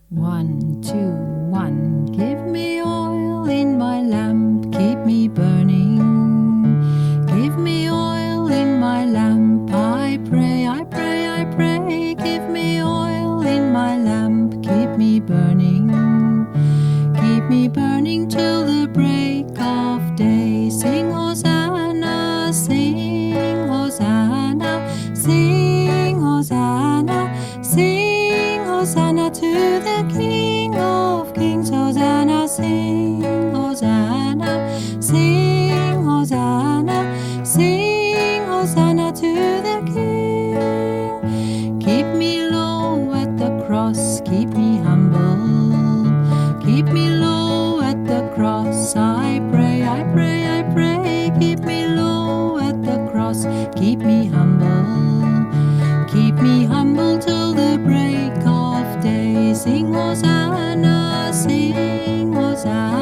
1, 2, 1. Give me oil in my lamp, keep me burning. Give me oil in my lamp, I pray, I pray, I pray. Give me oil in my lamp, keep me burning. Keep me burning till the break of day. Sing hosanna, sing hosanna, sing hosanna, sing hosanna to the King of Kings. Hosanna, sing hosanna, sing hosanna, sing hosanna to the King. Keep me low at the cross, keep me humble. Keep me low at the cross, I pray, I pray, I pray. Keep me low at the cross, keep me humble. Keep me humble till the break of day. Sing hosanna, sing hosanna.